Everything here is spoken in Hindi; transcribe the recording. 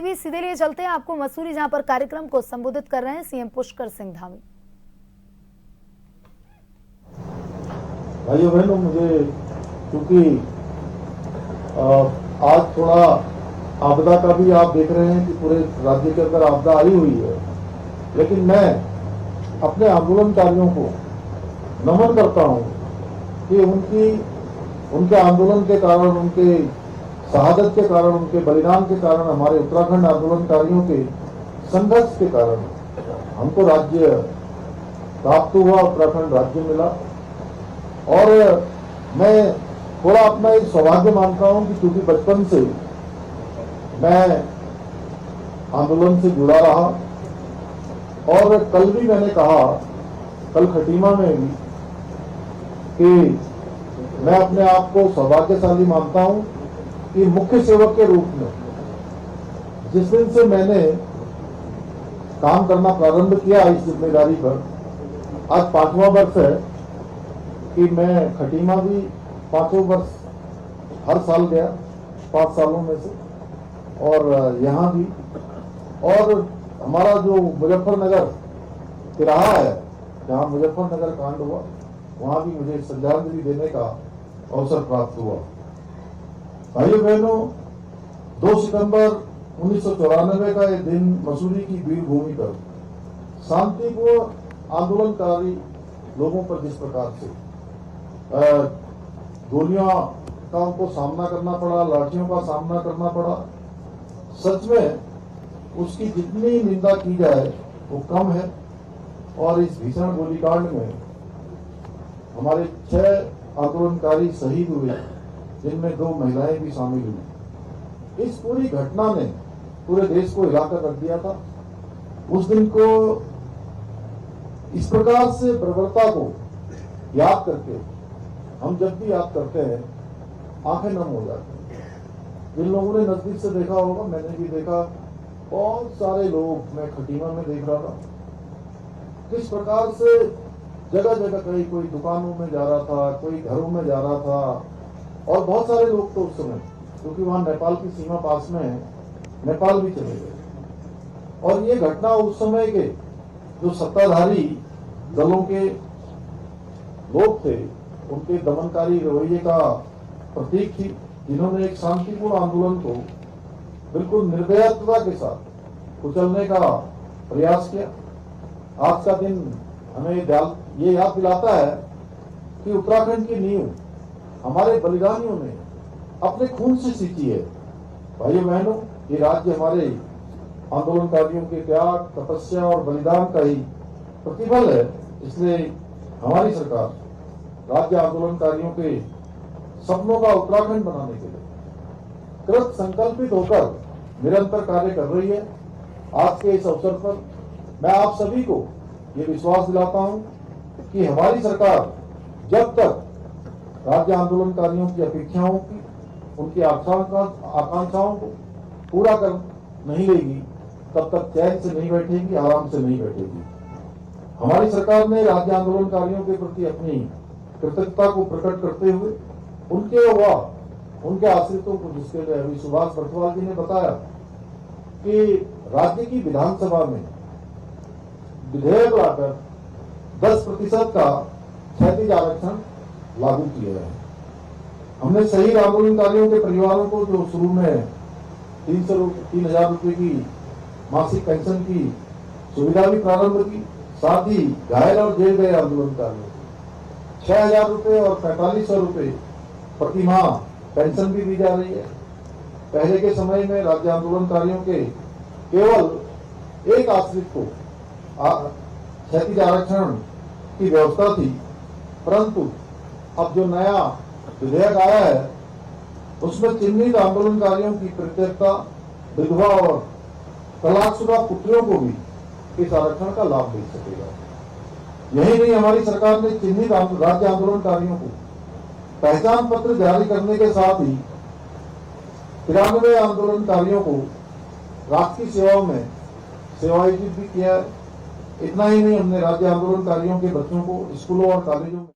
भी सीधे लिए चलते हैं आपको मसूरी, जहां पर कार्यक्रम को संबोधित कर रहे हैं सीएम पुष्कर सिंह धामी। भाइयों बहनों, मुझे क्योंकि आज थोड़ा आपदा का भी आप देख रहे हैं कि पूरे राज्य के अंदर आपदा आई हुई है, लेकिन मैं अपने आंदोलनकारियों को नमन करता हूं कि उनके आंदोलन के कारण, उनके शहादत के कारण, उनके बलिदान के कारण, हमारे उत्तराखंड आंदोलनकारियों के संघर्ष के कारण हमको राज्य प्राप्त हुआ, उत्तराखंड राज्य मिला। और मैं थोड़ा अपना एक सौभाग्य मानता हूं कि क्योंकि बचपन से मैं आंदोलन से जुड़ा रहा, और कल भी मैंने कहा, कल खटीमा में भी, कि मैं अपने आप को सौभाग्यशाली मानता हूं कि मुख्य सेवक के रूप में जिस दिन से मैंने काम करना प्रारंभ किया इस जिम्मेदारी पर, आज 5वां वर्ष है कि मैं खटीमा भी 5 वर्ष हर साल गया, 5 सालों में से, और यहाँ भी। और हमारा जो मुजफ्फरनगर तिराहा है, जहाँ मुजफ्फरनगर कांड हुआ, वहाँ भी मुझे श्रद्धांजलि देने का अवसर प्राप्त हुआ। भाइयों बहनों, 2 सितंबर 1994 का ये दिन मसूरी की वीर भूमि पर शांतिपूर्ण आंदोलनकारी लोगों पर जिस प्रकार से गोलियों का उनको सामना करना पड़ा, लाठियों का सामना करना पड़ा, सच में उसकी जितनी निंदा की जाए वो कम है। और इस भीषण गोलीकांड में हमारे 6 आंदोलनकारी शहीद हुए, जिनमें 2 महिलाएं भी शामिल हुई। इस पूरी घटना ने पूरे देश को हिलाकर रख दिया था। उस दिन को इस प्रकार से बर्बरता को याद करके, हम जब भी याद करते हैं आंखें नम हो जाती हैं। जिन लोगों ने नजदीक से देखा होगा, मैंने भी देखा, बहुत सारे लोग, मैं खटीमा में देख रहा था किस प्रकार से जगह जगह कहीं कोई दुकानों में जा रहा था, कोई घरों में जा रहा था, और बहुत सारे लोग तो उस समय, क्योंकि वहां नेपाल की सीमा पास में है, नेपाल भी चले गए। और ये घटना उस समय के जो सत्ताधारी दलों के लोग थे, उनके दमनकारी रवैये का प्रतीक थी, जिन्होंने एक शांतिपूर्ण आंदोलन को बिल्कुल निर्दयता के साथ कुचलने का प्रयास किया। आज का दिन हमें ये याद दिलाता है कि उत्तराखंड की नींव हमारे बलिदानियों ने अपने खून से सींची है। भाइयों बहनों, ये राज्य हमारे आंदोलनकारियों के त्याग, तपस्या और बलिदान का ही प्रतिफल है। इसलिए हमारी सरकार राज्य आंदोलनकारियों के सपनों का उत्तराखंड बनाने के लिए कृत संकल्पित होकर निरंतर कार्य कर रही है। आज के इस अवसर पर मैं आप सभी को ये विश्वास दिलाता हूं कि हमारी सरकार जब तक राज्य आंदोलनकारियों की अपेक्षाओं की, उनकी आकांक्षाओं को पूरा कर नहीं लेगी, तब तक चैन से नहीं बैठेगी, आराम से नहीं बैठेगी। हमारी सरकार ने राज्य आंदोलनकारियों के प्रति अपनी कृतज्ञता को प्रकट करते हुए उनके आश्रितों को, जिसके लिए अभी सुभाष बर्थवाल जी ने बताया कि राज्य की विधानसभा में विधेयक लाकर 10% का क्षैतिज आरक्षण लागू किया है। हमने शहीद आंदोलनकारियों के परिवारों को, जो शुरू में 3,000 रुपए की मासिक पेंशन की सुविधा भी प्रारंभ की, साथ ही घायल और जेल गए आंदोलनकारियों को 6,000 रुपए और 4500 रुपए प्रति माह पेंशन भी दी जा रही है। पहले के समय में राज्य आंदोलनकारियों के केवल एक आश्रित को क्षैतिज आरक्षण की व्यवस्था थी, परंतु अब जो नया विधेयक आया है, उसमें चिन्हित आंदोलनकारियों की प्रत्येकता, विधवा और तलाकशुदा पुत्रियों को भी इस आरक्षण का लाभ मिल सकेगा। यही नहीं, हमारी सरकार ने चिन्हित राज्य आंदोलनकारियों को पहचान पत्र जारी करने के साथ ही 93 आंदोलनकारियों को राष्ट्रीय सेवाओं में सेवायोजित भी किया है। इतना ही नहीं, हमने राज्य आंदोलनकारियों के बच्चों को स्कूलों और कॉलेजों में